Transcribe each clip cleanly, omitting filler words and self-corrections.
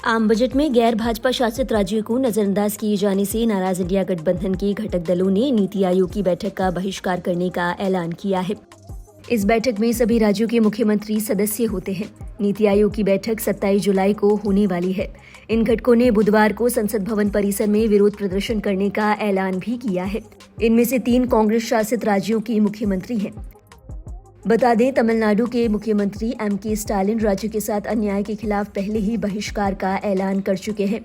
आम बजट में गैर भाजपा शासित राज्यों को नजरअंदाज किए जाने से नाराज इंडिया गठबंधन के घटक दलों ने नीति आयोग की बैठक का बहिष्कार करने का ऐलान किया है। इस बैठक में सभी राज्यों के मुख्यमंत्री सदस्य होते हैं। नीति आयोग की बैठक 27 जुलाई को होने वाली है। इन घटकों ने बुधवार को संसद भवन परिसर में विरोध प्रदर्शन करने का ऐलान भी किया है। इनमें से 3 कांग्रेस शासित राज्यों के मुख्यमंत्री हैं। बता दें, तमिलनाडु के मुख्यमंत्री M.K. स्टालिन राज्य के साथ अन्याय के खिलाफ पहले ही बहिष्कार का ऐलान कर चुके हैं।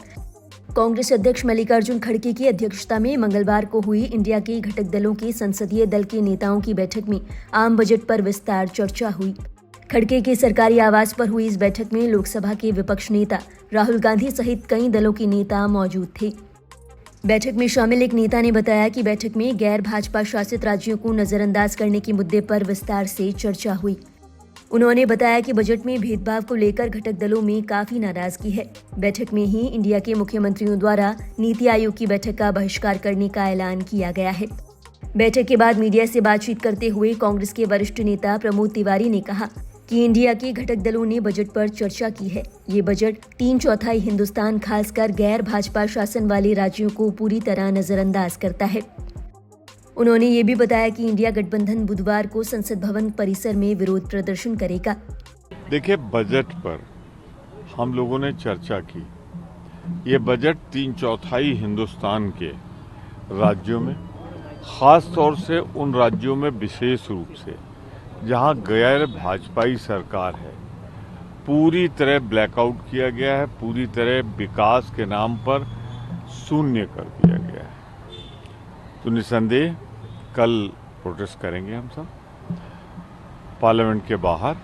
कांग्रेस अध्यक्ष मल्लिकार्जुन खड़गे की अध्यक्षता में मंगलवार को हुई इंडिया के घटक दलों के संसदीय दल के नेताओं की बैठक में आम बजट पर विस्तार चर्चा हुई। खड़गे के सरकारी आवास पर हुई इस बैठक में लोकसभा के विपक्ष नेता राहुल गांधी सहित कई दलों के नेता मौजूद थे। बैठक में शामिल एक नेता ने बताया कि बैठक में गैर भाजपा शासित राज्यों को नजरअंदाज करने के मुद्दे पर विस्तार से चर्चा हुई। उन्होंने बताया कि बजट में भेदभाव को लेकर घटक दलों में काफी नाराजगी है। बैठक में ही इंडिया के मुख्यमंत्रियों द्वारा नीति आयोग की बैठक का बहिष्कार करने का ऐलान किया गया है। बैठक के बाद मीडिया से बातचीत करते हुए कांग्रेस के वरिष्ठ नेता प्रमोद तिवारी ने कहा कि इंडिया के घटक दलों ने बजट पर चर्चा की है। ये बजट 3/4 हिंदुस्तान खासकर गैर भाजपा शासन वाले राज्यों को पूरी तरह नजरअंदाज करता है। उन्होंने ये भी बताया कि इंडिया गठबंधन बुधवार को संसद भवन परिसर में विरोध प्रदर्शन करेगा। देखिए, बजट पर हम लोगों ने चर्चा की। ये बजट 3/4 हिंदुस्तान के राज्यों में, खास तौर से उन राज्यों में विशेष रूप से जहां गैर भाजपाई सरकार है, पूरी तरह ब्लैकआउट किया गया है, पूरी तरह विकास के नाम पर शून्य कर दिया गया है। तो निसंदेह कल प्रोटेस्ट करेंगे हम सब, पार्लियामेंट के बाहर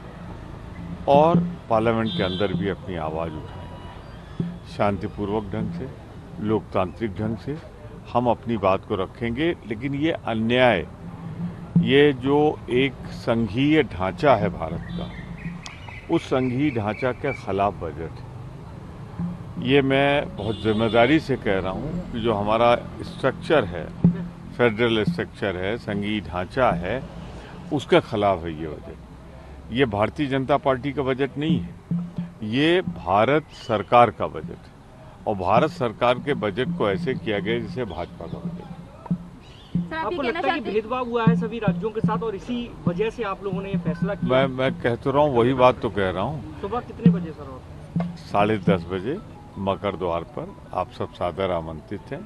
और पार्लियामेंट के अंदर भी अपनी आवाज़ उठाएंगे। शांतिपूर्वक ढंग से, लोकतांत्रिक ढंग से हम अपनी बात को रखेंगे। लेकिन ये अन्याय, ये जो एक संघीय ढांचा है भारत का, उस संघीय ढांचा के खिलाफ बजट है। ये मैं बहुत जिम्मेदारी से कह रहा हूँ कि जो हमारा स्ट्रक्चर है, फेडरल स्ट्रक्चर है, संघीय ढांचा है, उसके खिलाफ है ये बजट। ये भारतीय जनता पार्टी का बजट नहीं है, ये भारत सरकार का बजट है। और भारत सरकार के बजट को ऐसे किया गया जैसे भाजपा का बजट। आपको लगता है कि भेदभाव हुआ है सभी राज्यों के साथ और इसी वजह से आप लोगों ने ये फैसला किया? मैं कह तो रहा हूँ, वही बात तो कह रहा हूँ। सुबह कितने बजे सर? 10:30 बजे मकर द्वार पर आप सब सादर आमंत्रित हैं।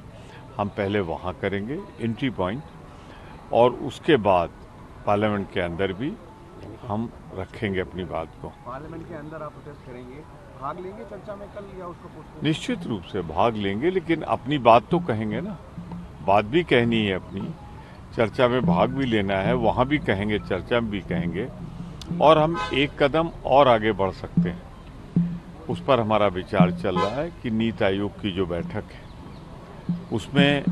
हम पहले वहाँ करेंगे एंट्री पॉइंट, और उसके बाद पार्लियामेंट के अंदर भी हम रखेंगे अपनी बात को। पार्लियामेंट के अंदर आप प्रोटेस्ट करेंगे, भाग लेंगे चर्चा में कल या उसको पोस्टपोन? निश्चित रूप से भाग लेंगे, लेकिन अपनी बात तो कहेंगे ना, बात भी कहनी है अपनी, चर्चा में भाग भी लेना है, वहाँ भी कहेंगे, चर्चा में भी कहेंगे, और हम एक कदम और आगे बढ़ सकते हैं। उस पर हमारा विचार चल रहा है कि नीति आयोग की जो बैठक है उसमें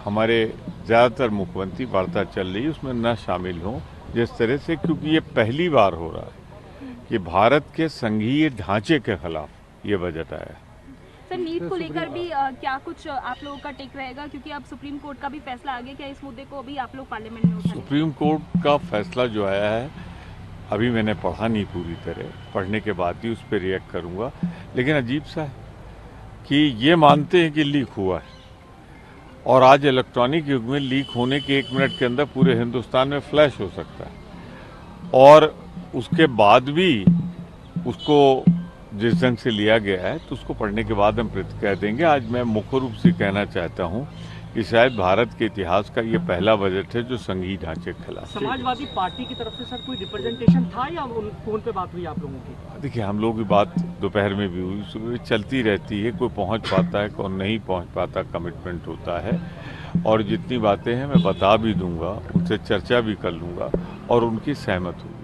हमारे ज़्यादातर मुख्यमंत्री, वार्ता चल रही है, उसमें न शामिल हों, जिस तरह से, क्योंकि ये पहली बार हो रहा है कि भारत के संघीय ढांचे के खिलाफ ये बजट आया है। सर, नीट को लेकर भी क्या कुछ आप लोगों का टेक रहेगा, क्योंकि अब सुप्रीम कोर्ट का भी फैसला आ गया, क्या इस मुद्दे को अभी आप लोग पार्लियामेंट में उठाएंगे? सुप्रीम कोर्ट का फैसला जो आया है, अभी मैंने पढ़ा नहीं पूरी तरह, पढ़ने के बाद ही उस पर रिएक्ट करूंगा। लेकिन अजीब सा है कि ये मानते हैं कि लीक हुआ है, और आज इलेक्ट्रॉनिक युग में लीक होने के 1 मिनट के अंदर पूरे हिंदुस्तान में फ्लैश हो सकता है, और उसके बाद भी उसको जिस ढंग से लिया गया है तो उसको पढ़ने के बाद हम प्रतिक्रिया देंगे। आज मैं मुख्य रूप से कहना चाहता हूं कि शायद भारत के इतिहास का ये पहला बजट है जो संघीय ढांचे के खिलाफ। समाजवादी पार्टी की तरफ से सर कोई रिप्रेजेंटेशन था या फोन पे बात हुई आप लोगों की? देखिए, हम लोग की बात दोपहर में भी हुई, सुबह चलती रहती है, कोई पहुंच पाता है, कोई नहीं पहुंच पाता, कमिटमेंट होता है। और जितनी बातें हैं मैं बता भी दूंगा, उनसे चर्चा भी कर लूँगा और उनकी सहमत होगी।